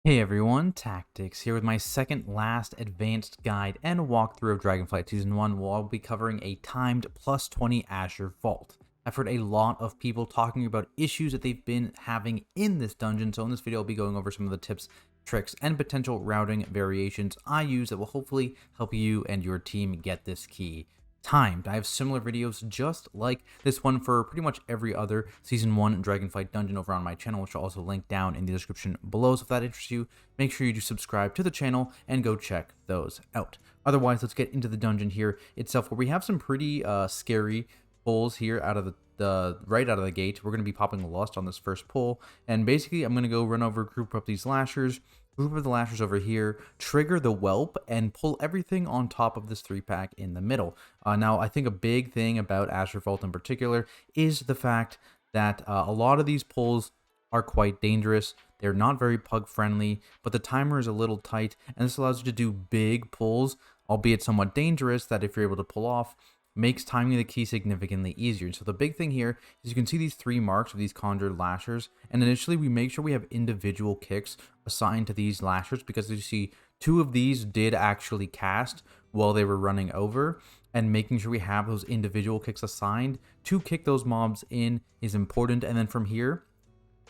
Hey everyone, Tactics here with my second last advanced guide and walkthrough of Dragonflight Season 1, where I'll be covering a timed plus 20 Azure Vault. I've heard a lot of people talking about issues that they've been having in this dungeon, so in this video I'll be going over some of the tips, tricks, and potential routing variations I use that will hopefully help you and your team get this key timed. I have similar videos just like this one for pretty much every other Season 1 Dragonflight dungeon over on my channel, which I'll also link down in the description below. So if that interests you, make sure you do subscribe to the channel and go check those out. Otherwise, let's get into the dungeon here itself, where we have some pretty scary pulls here out of the right out of the gate. We're going to be popping Lust on this first pull, and basically I'm going to go run over, group up these lashers, group of the lashers over here, trigger the whelp, and pull everything on top of this 3-pack in the middle. Now, I think a big thing about Azure Vault in particular is the fact that a lot of these pulls are quite dangerous. They're not very pug friendly, but the timer is a little tight, and this allows you to do big pulls, albeit somewhat dangerous, that if you're able to pull off, makes timing the key significantly easier. So the big thing here is you can see these 3 marks of these conjured lashers, and initially we make sure we have individual kicks assigned to these lashers, because you see 2 of these did actually cast while they were running over, and making sure we have those individual kicks assigned to kick those mobs in is important. And then from here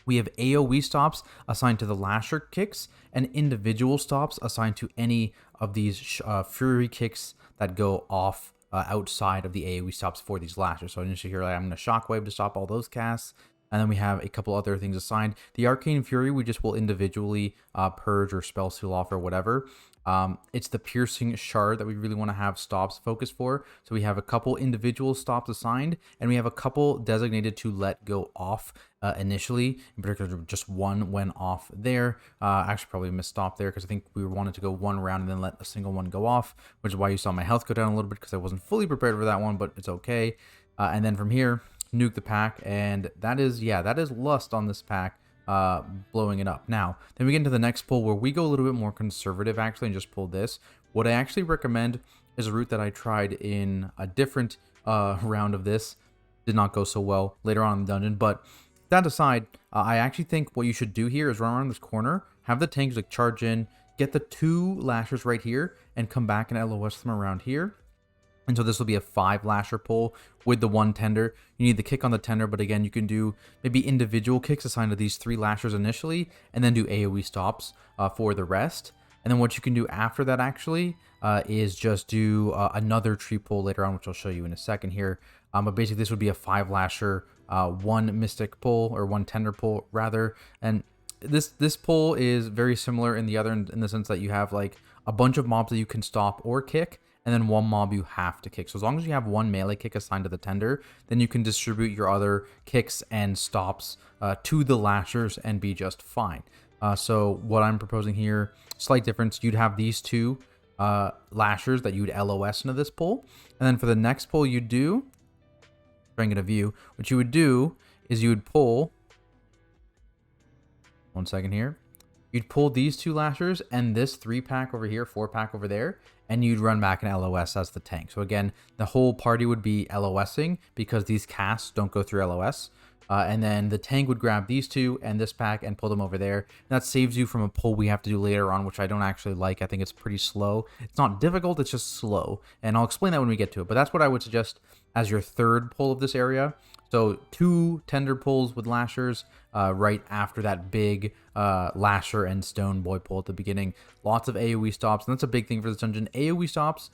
we have AoE stops assigned to the lasher kicks and individual stops assigned to any of these fury kicks that go off outside of the AoE stops for these lashers. So initially here, I'm going to shockwave to stop all those casts. And then we have a couple other things assigned. The Arcane Fury, we just will individually purge or spell seal off or whatever. It's the Piercing Shard that we really want to have stops focused for. So we have a couple individual stops assigned, and we have a couple designated to let go off initially. In particular, just one went off there. Actually, probably missed stop there because I think we wanted to go one round and then let a single one go off, which is why you saw my health go down a little bit, because I wasn't fully prepared for that one, but it's okay. And then from here, nuke the pack, and that is Lust on this pack, blowing it up. Now then we get into the next pull, where we go a little bit more conservative actually and just pull this. What I actually recommend is a route that I tried in a different round of this. Did not go so well later on in the dungeon, but that aside, I actually think what you should do here is run around this corner, have the tanks like charge in, get the 2 lashers right here, and come back and LOS them around here. And so this will be a 5 lasher pull with the 1 tender. You need the kick on the tender, but again, you can do maybe individual kicks assigned to these 3 lashers initially, and then do AoE stops for the rest. And then what you can do after that actually is just do another tree pull later on, which I'll show you in a second here. But basically this would be a 5 lasher, 1 mystic pull, or 1 tender pull rather. And this pull is very similar in the other, in the sense that you have like a bunch of mobs that you can stop or kick, and then 1 mob you have to kick. So as long as you have 1 melee kick assigned to the tender, then you can distribute your other kicks and stops to the lashers and be just fine. So what I'm proposing here, slight difference, you'd have these 2 lashers that you'd LOS into this pull, and then for the next pull you do, trying to get a view, what you would do is you would pull, 1 second here, you'd pull these 2 lashers and this 3-pack over here, 4-pack over there, and you'd run back and LOS as the tank. So again, the whole party would be LOSing because these casts don't go through LOS. And then the tank would grab these 2 and this pack and pull them over there. And that saves you from a pull we have to do later on, which I don't actually like. I think it's pretty slow. It's not difficult, it's just slow. And I'll explain that when we get to it. But that's what I would suggest as your 3rd pull of this area. So 2 tender pulls with lashers right after that big lasher and stone boy pull at the beginning. Lots of AoE stops, and that's a big thing for this dungeon. AoE stops,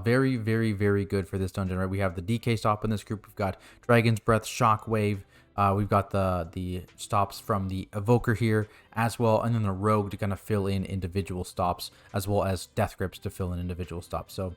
very, very, very good for this dungeon, right? We have the DK stop in this group. We've got Dragon's Breath, Shockwave. We've got the stops from the Evoker here as well, and then the Rogue to kind of fill in individual stops, as well as Death Grips to fill in individual stops. So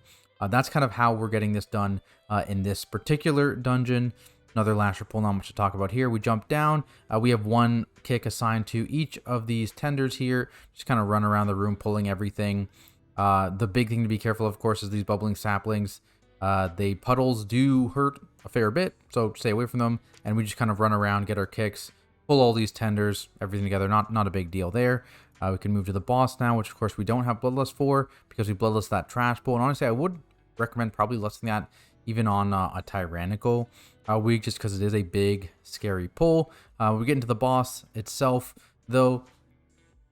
that's kind of how we're getting this done in this particular dungeon. Another lasher pull, not much to talk about here. We jump down. We have 1 kick assigned to each of these tenders here. Just kind of run around the room pulling everything. The big thing to be careful, of course, is these bubbling saplings. The puddles do hurt a fair bit, so stay away from them. And we just kind of run around, get our kicks, pull all these tenders, everything together. Not a big deal there. We can move to the boss now, which of course we don't have Bloodlust for, because we Bloodlust that trash pull. And honestly, I would recommend probably lusting that even on a Tyrannical week, just because it is a big, scary pull. We get into the boss itself, though.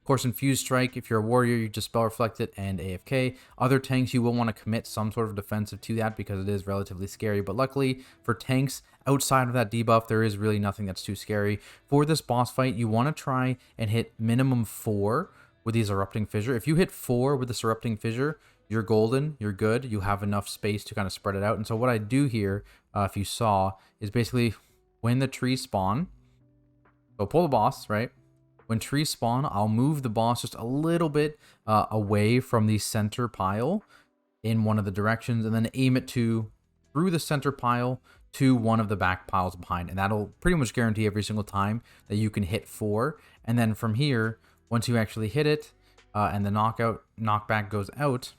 Of course, Infused Strike, if you're a warrior, you just spell reflect it and AFK. Other tanks, you will want to commit some sort of defensive to that because it is relatively scary. But luckily for tanks, outside of that debuff, there is really nothing that's too scary. For this boss fight, you want to try and hit minimum 4 with these Erupting Fissure. If you hit 4 with this Erupting Fissure, you're golden, you're good, you have enough space to kind of spread it out. And so what I do here, if you saw, is basically when the trees spawn, so pull the boss, right? When trees spawn, I'll move the boss just a little bit away from the center pile in one of the directions, and then aim it through the center pile to one of the back piles behind. And that'll pretty much guarantee every single time that you can hit 4. And then from here, once you actually hit it and the knockback goes out,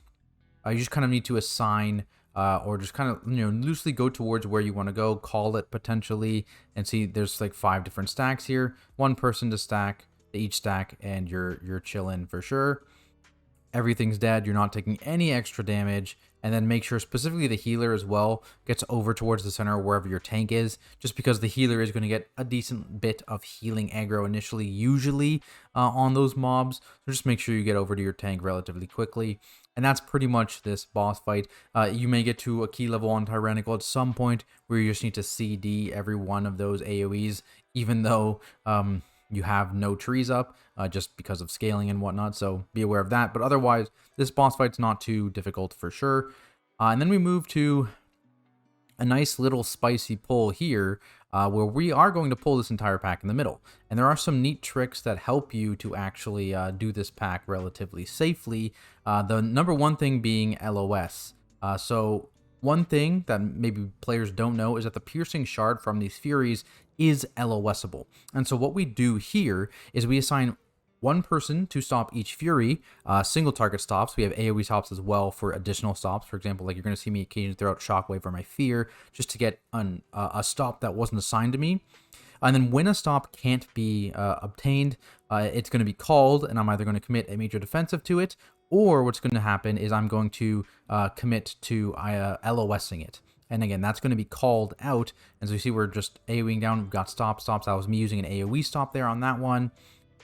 you just kind of need to assign or just kind of, loosely go towards where you want to go, call it potentially, and see there's like 5 different stacks here. 1 person to stack, to each stack, and you're chilling for sure. Everything's dead, you're not taking any extra damage. And then make sure specifically the healer as well gets over towards the center wherever your tank is, just because the healer is going to get a decent bit of healing aggro initially, usually on those mobs. So just make sure you get over to your tank relatively quickly. And that's pretty much this boss fight. You may get to a key level on Tyrannical at some point where you just need to CD every one of those AoEs, even though you have no trees up, just because of scaling and whatnot, so be aware of that. But otherwise, this boss fight's not too difficult for sure. And then we move to a nice little spicy pull here, where we are going to pull this entire pack in the middle. And there are some neat tricks that help you to actually do this pack relatively safely. The number one thing being LOS. So one thing that maybe players don't know is that the piercing shard from these Furies is LOSable. And so what we do here is we assign 1 person to stop each Fury, single target stops. We have AoE stops as well for additional stops. For example, like you're going to see me occasionally throw out Shockwave or my Fear just to get a stop that wasn't assigned to me. And then when a stop can't be obtained, it's going to be called, and I'm either going to commit a major defensive to it, or what's going to happen is I'm going to commit to LOSing it. And again, that's going to be called out. And so you see we're just AoEing down. We've got stops. That was me using an AoE stop there on that one.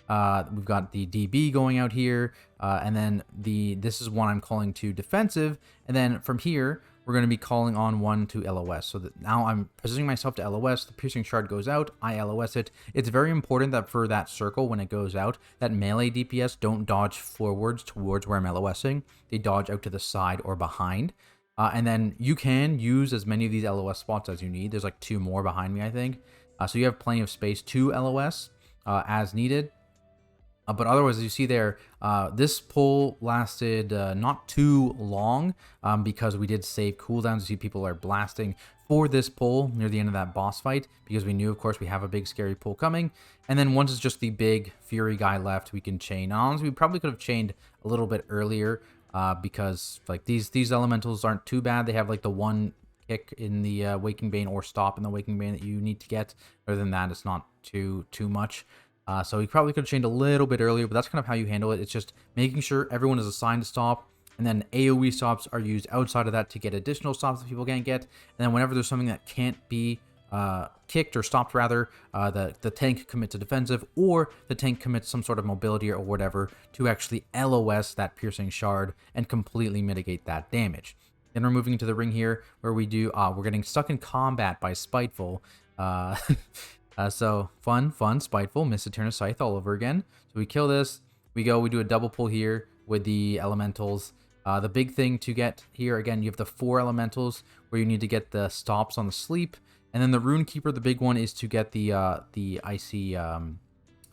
We've got the DB going out here. And then this is one I'm calling to defensive. And then from here, we're going to be calling on one to LOS. So that now I'm positioning myself to LOS. The piercing shard goes out. I LOS it. It's very important that for that circle, when it goes out, that melee DPS don't dodge forwards towards where I'm LOSing. They dodge out to the side or behind. And then you can use as many of these LOS spots as you need. There's like 2 more behind me, I think. So you have plenty of space to LOS as needed. But otherwise, as you see there, this pull lasted not too long because we did save cooldowns. You see people are blasting for this pull near the end of that boss fight because we knew, of course, we have a big scary pull coming. And then once it's just the big Fury guy left, we can chain. And honestly, we probably could have chained a little bit earlier because like these elementals aren't too bad. They have like the 1 kick in the Waking Bane or stop in the Waking Bane that you need to get. Other than that, it's not too much. So we probably could have chained a little bit earlier, but that's kind of how you handle it. It's just making sure everyone is assigned to stop, and then AoE stops are used outside of that to get additional stops that people can't get. And then whenever there's something that can't be kicked or stopped, rather, the tank commits to defensive, or the tank commits some sort of mobility or whatever to actually LOS that piercing shard and completely mitigate that damage. Then we're moving into the ring here where we do, we're getting stuck in combat by Spiteful. So fun, Spiteful, Miss Eternus Scythe all over again. So we kill this, we do a double pull here with the elementals. The big thing to get here, again, you have the 4 elementals where you need to get the stops on the sleep. And then the Rune Keeper, the big one, is to get the icy,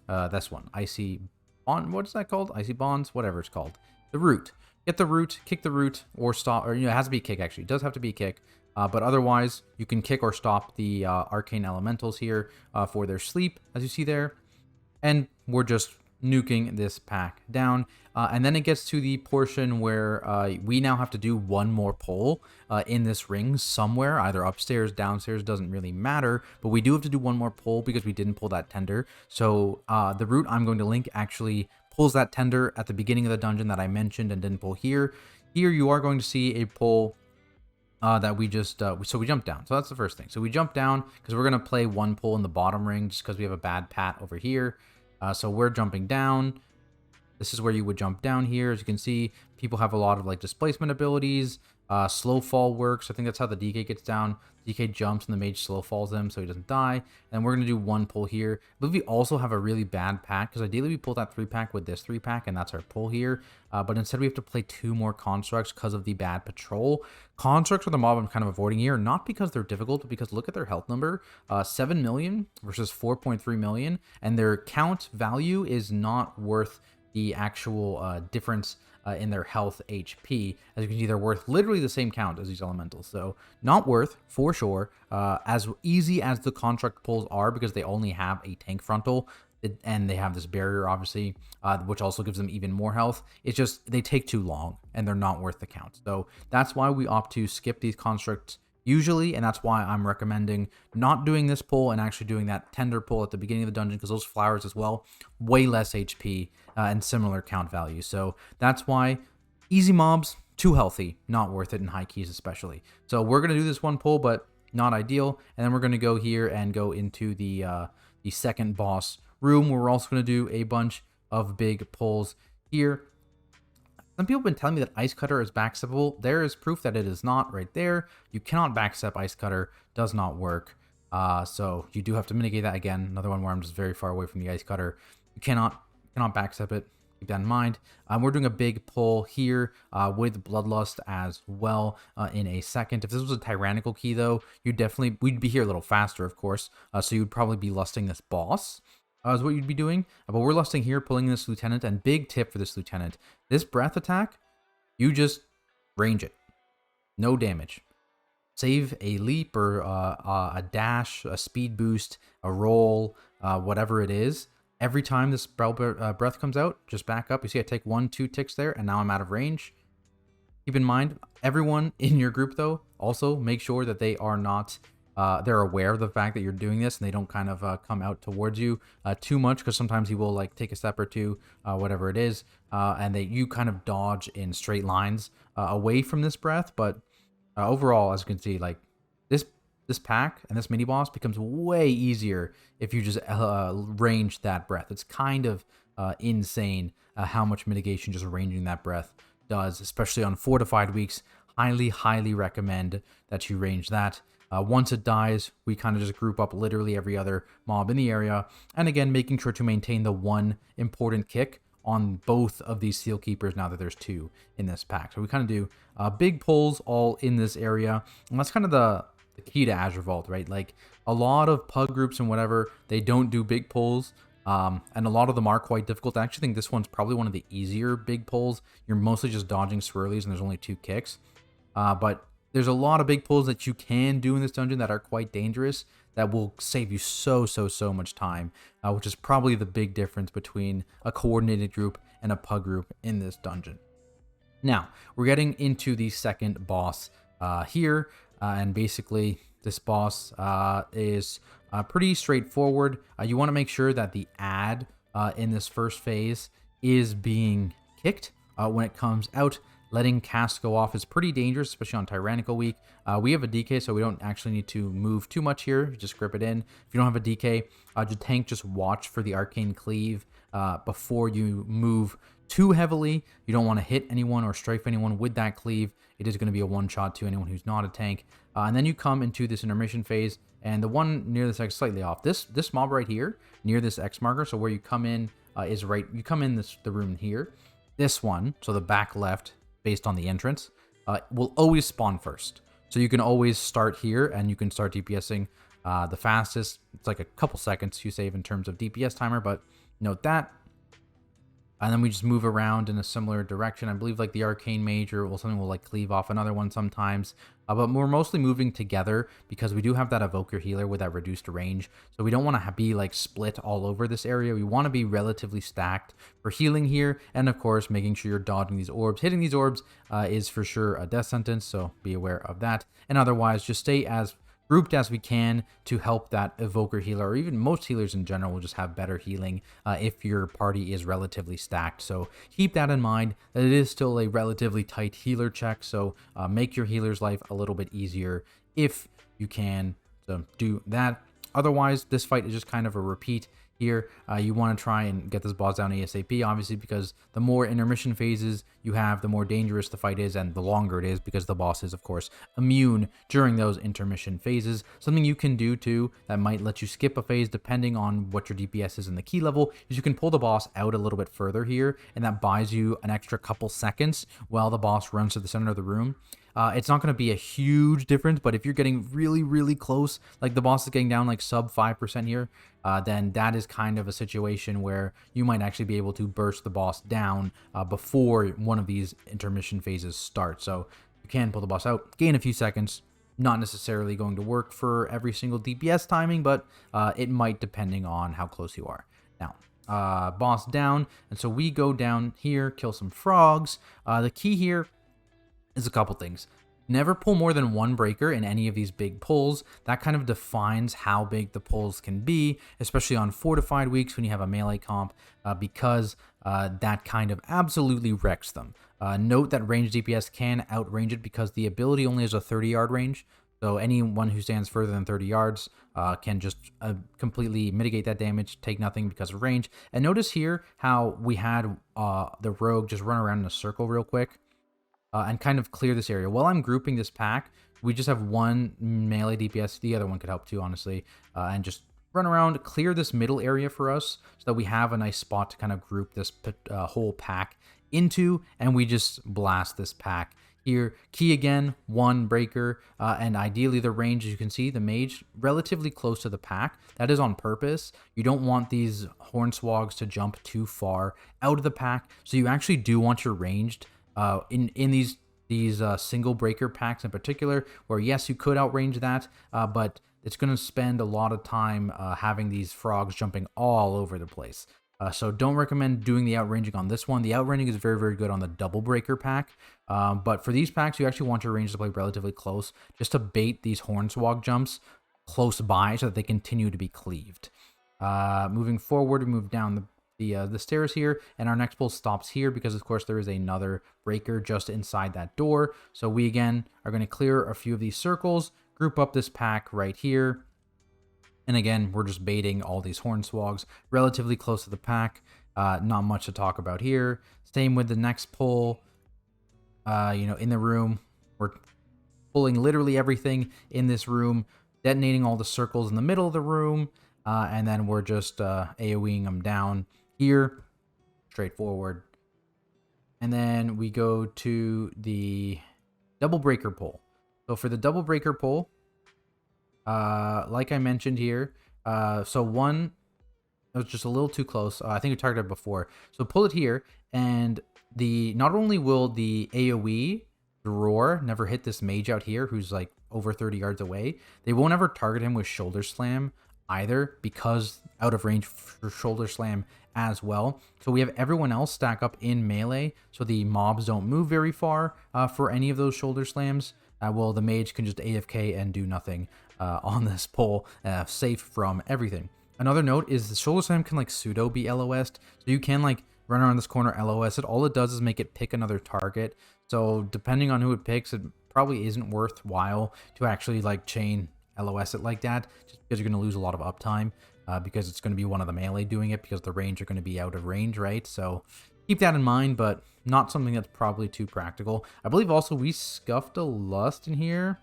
this one, icy bond, what is that called? Icy bonds, whatever it's called. The root. Get the root, kick the root, or stop, or it has to be a kick actually. It does have to be a kick. But otherwise, you can kick or stop the arcane elementals here for their sleep, as you see there. And we're just nuking this pack down. And then it gets to the portion where we now have to do 1 more pull in this ring somewhere, either upstairs, downstairs, doesn't really matter. But we do have to do 1 more pull because we didn't pull that tender. So the route I'm going to link actually pulls that tender at the beginning of the dungeon that I mentioned and didn't pull here. Here you are going to see a pull that we just, so we jump down. So that's the first thing. So we jump down because we're going to play 1 pull in the bottom ring just because we have a bad pat over here. So we're jumping down. This is where you would jump down here. As you can see, people have a lot of like displacement abilities. Slow fall works. I think that's how the DK gets down. DK jumps and the mage slow falls him so he doesn't die. And we're going to do one pull here. I believe we also have a really bad pack because ideally we pull that 3-pack with this 3-pack and that's our pull here. But instead we have to play 2 more constructs because of the bad patrol. Constructs are the mob I'm kind of avoiding here, not because they're difficult, but because look at their health number. 7 million versus 4.3 million. And their count value is not worth the actual difference in their health HP. As you can see, they're worth literally the same count as these elementals. So not worth, for sure. As easy as the construct pulls are, because they only have a tank frontal, and they have this barrier, obviously, which also gives them even more health. It's just, they take too long, and they're not worth the count. So that's why we opt to skip these constructs usually, and that's why I'm recommending not doing this pull and actually doing that tender pull at the beginning of the dungeon, because those flowers as well, way less HP and similar count values. So that's why easy mobs, too healthy, not worth it in high keys especially. So we're going to do this one pull, but not ideal. And then we're going to go here and go into the second boss room, where we're also going to do a bunch of big pulls here. Some people have been telling me that Ice Cutter is backsteppable. There is proof that it is not right there. You cannot backstep Ice Cutter. Does not work. So you do have to mitigate that again. Another one where I'm just very far away from the Ice Cutter. You cannot backstep it. Keep that in mind. We're doing a big pull here with Bloodlust as well in a second. If this was a Tyrannical key, though, we'd be here a little faster, of course. So you'd probably be lusting this boss. Is what you'd be doing. But we're lusting here, pulling this Lieutenant, and big tip for this Lieutenant. This breath attack, you just range it. No damage. Save a leap or a dash, a speed boost, a roll, whatever it is. Every time this breath comes out, just back up. You see I take 1-2 ticks there, and now I'm out of range. Keep in mind, everyone in your group, though, also make sure that they are not... they're aware of the fact that you're doing this, and they don't kind of come out towards you too much, because sometimes he will like take a step or two, whatever it is, and you kind of dodge in straight lines away from this breath. But overall, as you can see, like this pack and this mini boss becomes way easier if you just range that breath. It's kind of insane how much mitigation just ranging that breath does, especially on fortified weeks. Highly recommend that you range that. Once it dies, we kind of just group up literally every other mob in the area. And again, making sure to maintain the one important kick on both of these Seal Keepers now that there's 2 in this pack. So we kind of do big pulls all in this area. And that's kind of the key to Azure Vault, right? Like a lot of pug groups and whatever, they don't do big pulls. And a lot of them are quite difficult. I actually think this one's probably one of the easier big pulls. You're mostly just dodging swirlies and there's only 2 kicks. But there's a lot of big pulls that you can do in this dungeon that are quite dangerous, that will save you so much time, which is probably the big difference between a coordinated group and a pug group in this dungeon. Now, we're getting into the second boss here, and basically this boss is pretty straightforward. You want to make sure that the add in this first phase is being kicked when it comes out. Letting cast go off is pretty dangerous, especially on Tyrannical week. We have a DK, so we don't actually need to move too much here. Just grip it in. If you don't have a DK, just watch for the Arcane Cleave before you move too heavily. You don't want to hit anyone or strafe anyone with that cleave. It is going to be a one-shot to anyone who's not a tank. And then you come into this intermission phase, and the one near this X slightly off. This mob right here, near this X marker, so where you come in is right... You come in the room here. This one, so the back left, based on the entrance, will always spawn first. So you can always start here and you can start DPSing the fastest. It's like a couple seconds you save in terms of DPS timer, but note that. And then we just move around in a similar direction. I believe like the Arcane Mage or something will like cleave off another one sometimes. But we're mostly moving together because we do have that Evoker Healer with that reduced range. So we don't want to be like split all over this area. We want to be relatively stacked for healing here. And of course, making sure you're dodging these orbs. Hitting these orbs is for sure a death sentence. So be aware of that. And otherwise, just stay as grouped as we can to help that Evoker Healer, or even most healers in general will just have better healing if your party is relatively stacked. So keep that in mind, that it is still a relatively tight healer check, so make your healer's life a little bit easier if you can. So do that. Otherwise, this fight is just kind of a repeat here. You want to try and get this boss down ASAP, obviously, because the more intermission phases you have, the more dangerous the fight is, and the longer it is, because the boss is, of course, immune during those intermission phases. Something you can do, too, that might let you skip a phase depending on what your DPS is in the key level, is you can pull the boss out a little bit further here, and that buys you an extra couple seconds while the boss runs to the center of the room. It's not going to be a huge difference, but if you're getting really, really close, like the boss is getting down like sub 5% here, then that is kind of a situation where you might actually be able to burst the boss down before one of these intermission phases start. So you can pull the boss out, gain a few seconds. Not necessarily going to work for every single DPS timing, but it might depending on how close you are. Now, boss down, and so we go down here, kill some frogs. The key here is a couple things. Never pull more than one breaker in any of these big pulls. That kind of defines how big the pulls can be, especially on fortified weeks when you have a melee comp, because that kind of absolutely wrecks them. Note that ranged DPS can outrange it because the ability only has a 30-yard range. So anyone who stands further than 30 yards can just completely mitigate that damage, take nothing because of range. And notice here how we had the rogue just run around in a circle real quick. And kind of clear this area. While I'm grouping this pack, we just have one melee DPS. The other one could help too, honestly. And just run around, clear this middle area for us so that we have a nice spot to kind of group this whole pack into, and we just blast this pack here. Key again, one breaker, and ideally the range, as you can see, the mage relatively close to the pack. That is on purpose. You don't want these hornswogs to jump too far out of the pack, so you actually do want your ranged in these single breaker packs in particular, where yes, you could outrange that, but it's going to spend a lot of time having these frogs jumping all over the place. So don't recommend doing the outranging on this one. The outranging is very, very good on the double breaker pack, but for these packs, you actually want your range to play relatively close, just to bait these hornswog jumps close by so that they continue to be cleaved. Moving forward, we move down the stairs here, and our next pull stops here because of course there is another breaker just inside that door. So we again are going to clear a few of these circles, group up this pack right here, and again we're just baiting all these hornswogs relatively close to the pack. Not much to talk about here. Same with the next pull. In the room, we're pulling literally everything in this room, detonating all the circles in the middle of the room, and then we're just AoEing them down here, straightforward. And then we go to the double breaker pull. So for the double breaker pull, like I mentioned here, so one, it was just a little too close. I think we targeted before. So pull it here, and not only will the AoE roar never hit this mage out here who's like over 30 yards away, they won't ever target him with shoulder slam either, because out of range for shoulder slam as well. So we have everyone else stack up in melee, so the mobs don't move very far for any of those shoulder slams. Well, the mage can just AFK and do nothing on this pull, safe from everything. Another note is the shoulder slam can like pseudo be LOS'd, so you can like run around this corner LOS it. All it does is make it pick another target. So depending on who it picks, it probably isn't worthwhile to actually like chain LOS it like that, just because you're going to lose a lot of uptime, because it's going to be one of the melee doing it, because the range are going to be out of range, right? So keep that in mind, but not something that's probably too practical. I believe also we scuffed a lust in here.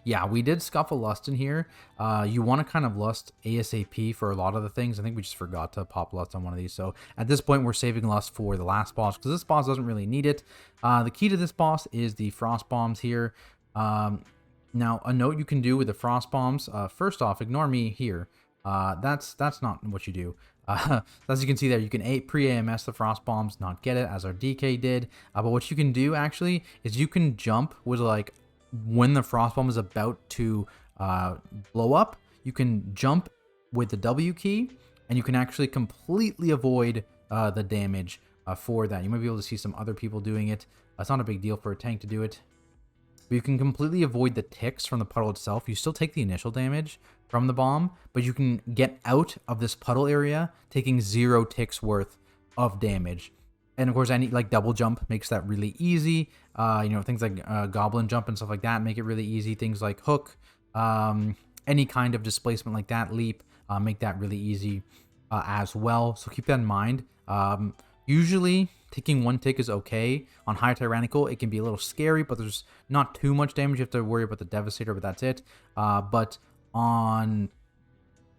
Yeah, we did scuff a lust in here. You want to kind of lust ASAP for a lot of the things. I think we just forgot to pop lust on one of these. So at this point, we're saving lust for the last boss, because this boss doesn't really need it. The key to this boss is the frost bombs here. Now, a note you can do with the frost bombs, first off, ignore me here. That's not what you do. As you can see there, you can pre-AMS the frost bombs, not get it, as our DK did. But what you can do actually is you can jump with like, when the frost bomb is about to blow up, you can jump with the W key, and you can actually completely avoid the damage for that. You might be able to see some other people doing it. It's not a big deal for a tank to do it. But you can completely avoid the ticks from the puddle itself. You still take the initial damage from the bomb, but you can get out of this puddle area taking 0 ticks worth of damage. And of course, any like double jump makes that really easy. Things like goblin jump and stuff like that make it really easy. Things like hook, any kind of displacement like that, leap, make that really easy as well. So keep that in mind. Usually taking 1 tick is okay. On high tyrannical, it can be a little scary, but there's not too much damage. You have to worry about the devastator, but that's it. But on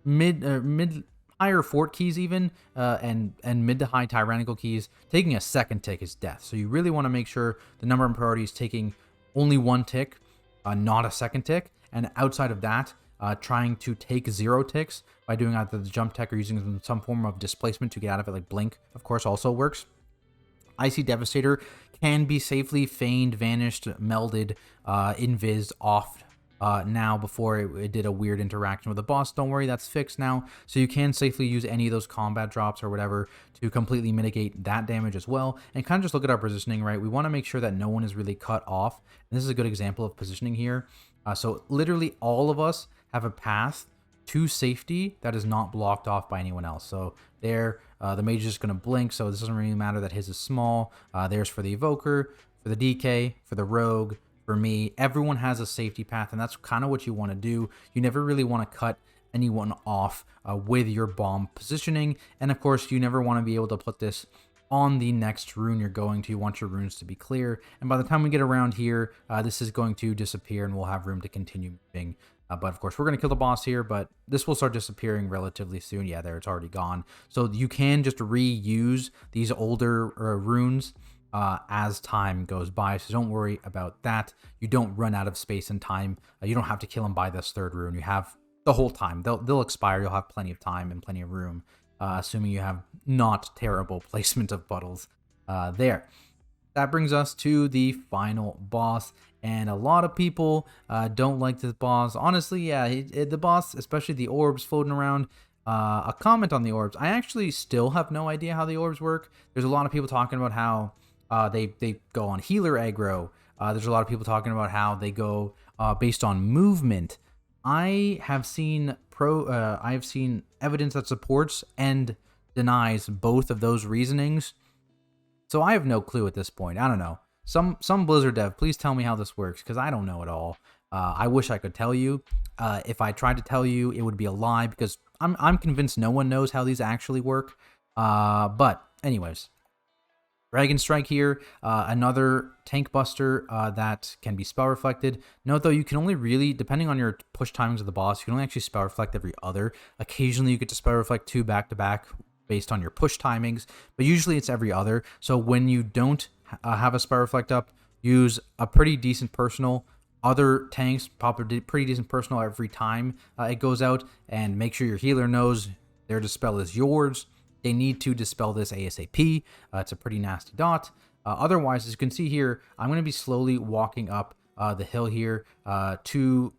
mid higher fort keys even, and mid to high tyrannical keys, taking a 2nd tick is death. So you really want to make sure the number one priority is taking only 1 tick, not a 2nd tick. And outside of that, trying to take 0 ticks by doing either the jump tech or using some form of displacement to get out of it, like blink, of course, also works. Icy Devastator can be safely feigned, vanished, melded, invis, off now before it did a weird interaction with the boss. Don't worry, that's fixed now. So you can safely use any of those combat drops or whatever to completely mitigate that damage as well. And kind of just look at our positioning, right? We want to make sure that no one is really cut off. And this is a good example of positioning here. So literally all of us have a path to safety that is not blocked off by anyone else. So there, the mage is just going to blink, so this doesn't really matter that his is small. There's for the evoker, for the DK, for the rogue, for me. Everyone has a safety path, and that's kind of what you want to do. You never really want to cut anyone off with your bomb positioning. And of course, you never want to be able to put this on the next rune you're going to. You want your runes to be clear. And by the time we get around here, this is going to disappear and we'll have room to continue moving. But of course, we're going to kill the boss here, but this will start disappearing relatively soon. Yeah, there, it's already gone. So you can just reuse these older runes as time goes by. So don't worry about that. You don't run out of space and time. You don't have to kill them by this 3rd rune. You have the whole time. They'll expire. You'll have plenty of time and plenty of room, assuming you have not terrible placement of bottles there. That brings us to the final boss. And a lot of people don't like this boss. Honestly, yeah, the boss, especially the orbs floating around. A comment on the orbs. I actually still have no idea how the orbs work. There's a lot of people talking about how they go on healer aggro. There's a lot of people talking about how they go based on movement. I have seen evidence that supports and denies both of those reasonings. So I have no clue at this point. I don't know. Some Blizzard dev, please tell me how this works, because I don't know at all. I wish I could tell you. If I tried to tell you, it would be a lie, because I'm convinced no one knows how these actually work. But anyways, Dragon Strike here, another tank buster that can be spell reflected. Note though, you can only really, depending on your push timings of the boss, you can only actually spell reflect every other. Occasionally you get to spell reflect 2 back-to-back based on your push timings, but usually it's every other. So when you don't have a spell reflect up, use a pretty decent personal. Other tanks pop a pretty decent personal every time it goes out, and make sure your healer knows their dispel is yours. They need to dispel this ASAP. It's a pretty nasty dot. Otherwise, as you can see here, I'm going to be slowly walking up the hill here to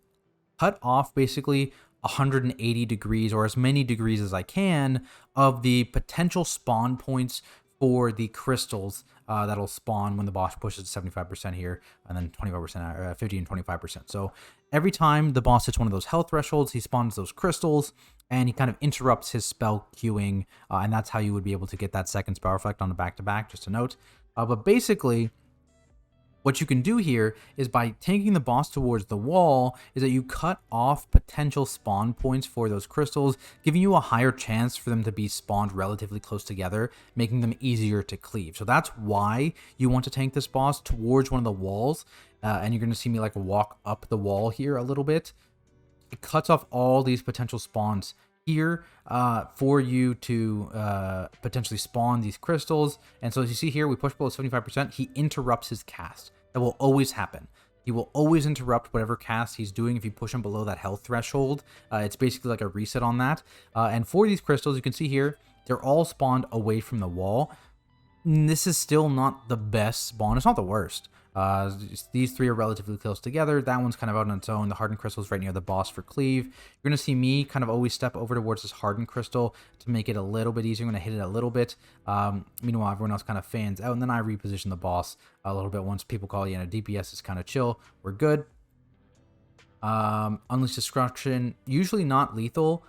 cut off basically 180 degrees, or as many degrees as I can, of the potential spawn points for the crystals that'll spawn when the boss pushes 75% here, and then 25%, 50 and 25%. So every time the boss hits one of those health thresholds, he spawns those crystals, and he kind of interrupts his spell queuing, and that's how you would be able to get that 2nd spell reflect on the back-to-back, just a note. But basically, what you can do here is, by taking the boss towards the wall, is that you cut off potential spawn points for those crystals, giving you a higher chance for them to be spawned relatively close together, making them easier to cleave. So that's why you want to tank this boss towards one of the walls, and you're going to see me like walk up the wall here a little bit. It cuts off all these potential spawns here for you to potentially spawn these crystals. And so as you see here, we push below 75%. He interrupts his cast. That will always happen. He will always interrupt whatever cast he's doing if you push him below that health threshold. It's basically like a reset on that. And for these crystals, you can see here, they're all spawned away from the wall. This is still not the best spawn. It's not the worst. These 3 are relatively close together. That one's kind of out on its own. The hardened crystal is right near the boss for cleave. You're going to see me kind of always step over towards this hardened crystal to make it a little bit easier. I'm going to hit it a little bit. Meanwhile, everyone else kind of fans out, and then I reposition the boss a little bit. Once people call, DPS is kind of chill. We're good. Unleash Destruction, usually not lethal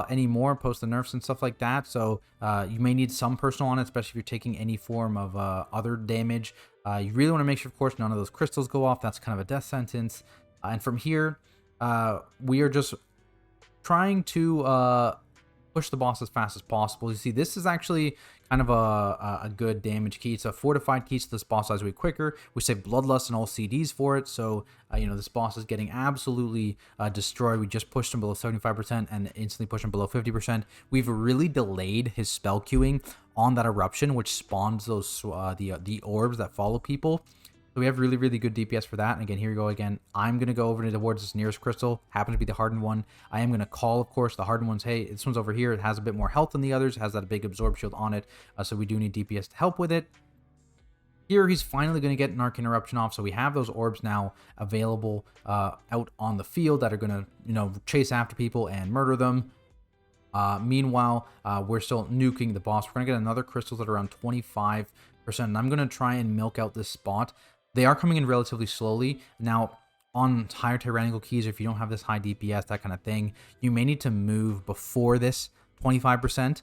anymore post the nerfs and stuff like that, so you may need some personal on it, especially if you're taking any form of other damage. You really want to make sure, of course, none of those crystals go off. That's kind of a death sentence. And from here, we are just trying to push the boss as fast as possible. You see, this is actually kind of a good damage key. It's a fortified key, so this boss dies way quicker. We save Bloodlust and all CDs for it, so you know, this boss is getting absolutely destroyed. We just pushed him below 75% and instantly pushed him below 50%. We've really delayed his spell queuing on that eruption, which spawns those the orbs that follow people. So we have really, really good DPS for that. And again, here we go again. I'm going to go over towards this nearest crystal. Happens to be the hardened one. I am going to call, of course, the hardened ones. Hey, this one's over here. It has a bit more health than the others. It has that big absorb shield on it. So we do need DPS to help with it. Here, he's finally going to get an Arcane Eruption off. So we have those orbs now available out on the field that are going to, you know, chase after people and murder them. Meanwhile, we're still nuking the boss. We're going to get another crystals at around 25%. And I'm going to try and milk out this spot. They are coming in relatively slowly. Now, on higher tyrannical keys, if you don't have this high DPS, that kind of thing, you may need to move before this 25%,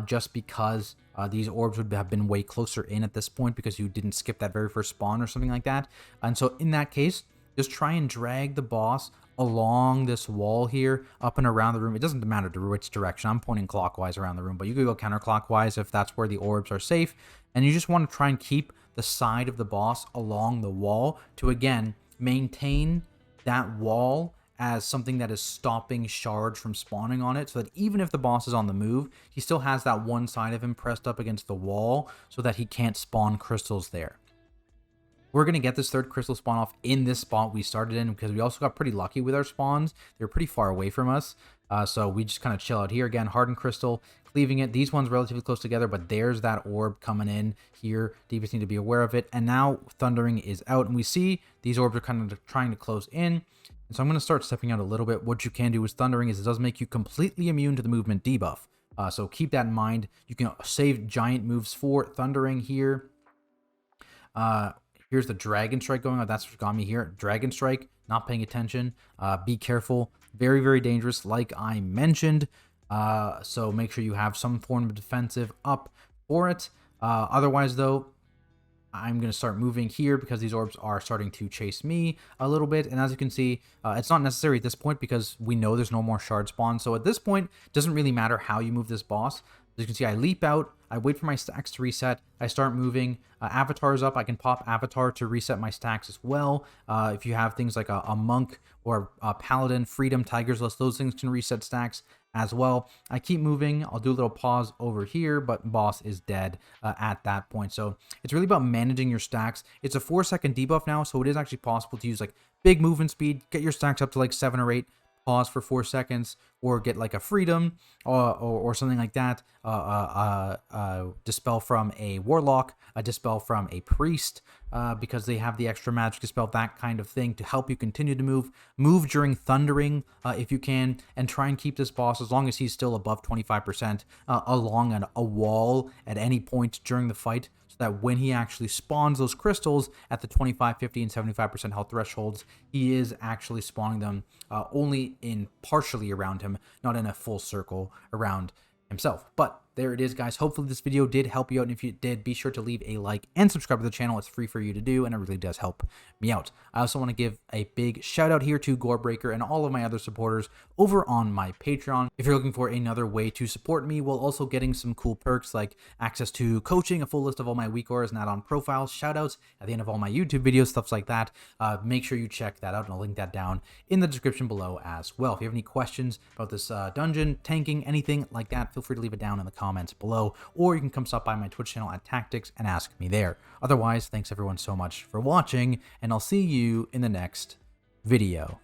just because these orbs would have been way closer in at this point because you didn't skip that very first spawn or something like that. And so in that case, just try and drag the boss along this wall here, up and around the room. It doesn't matter which direction. I'm pointing clockwise around the room, but you could go counterclockwise if that's where the orbs are safe. And you just want to try and keep the side of the boss along the wall to, again, maintain that wall as something that is stopping shards from spawning on it, so that even if the boss is on the move, he still has that one side of him pressed up against the wall so that he can't spawn crystals there. We're going to get this third crystal spawn off in this spot we started in because we also got pretty lucky with our spawns. They're pretty far away from us. So we just kind of chill out here. Again, hardened crystal, cleaving it. These ones relatively close together, but there's that orb coming in here. DPS need to be aware of it. And now Thundering is out, and we see these orbs are kind of trying to close in. And so I'm going to start stepping out a little bit. What you can do with Thundering is it does make you completely immune to the movement debuff. So keep that in mind. You can save giant moves for Thundering here. Here's the Dragon Strike going on. That's what got me here. Dragon Strike, not paying attention. Be careful. Very, very dangerous, like I mentioned. So make sure you have some form of defensive up for it. Otherwise, though, I'm going to start moving here because these orbs are starting to chase me a little bit. And as you can see, it's not necessary at this point because we know there's no more shard spawn. So at this point, it doesn't really matter how you move this boss. As you can see, I leap out, I wait for my stacks to reset, I start moving, Avatar's up, I can pop Avatar to reset my stacks as well. If you have things like a Monk or a Paladin, Freedom, Tiger's List, those things can reset stacks as well. I keep moving, I'll do a little pause over here, but boss is dead at that point. So it's really about managing your stacks. It's a 4-second debuff now, so it is actually possible to use like big movement speed, get your stacks up to like 7 or 8, pause for 4 seconds, or get like a Freedom or something like that. Dispel from a Warlock, a Dispel from a Priest, because they have the extra magic dispel, that kind of thing, to help you continue to move. Move during Thundering if you can, and try and keep this boss, as long as he's still above 25%, along a wall at any point during the fight, so that when he actually spawns those crystals at the 25, 50, and 75% health thresholds, he is actually spawning them only in partially around him, not in a full circle around himself. But there it is, guys. Hopefully this video did help you out, and if you did, be sure to leave a like and subscribe to the channel. It's free for you to do, and it really does help me out. I also want to give a big shout out here to Gorebreaker and all of my other supporters over on my Patreon. If you're looking for another way to support me while also getting some cool perks like access to coaching, a full list of all my weak auras and add-on profiles, shout outs at the end of all my YouTube videos, stuff like that, make sure you check that out, and I'll link that down in the description below as well. If you have any questions about this dungeon, tanking, anything like that, feel free to leave it down in the comments below, or you can come stop by my Twitch channel at Tactics and ask me there. Otherwise, thanks everyone so much for watching, and I'll see you in the next video.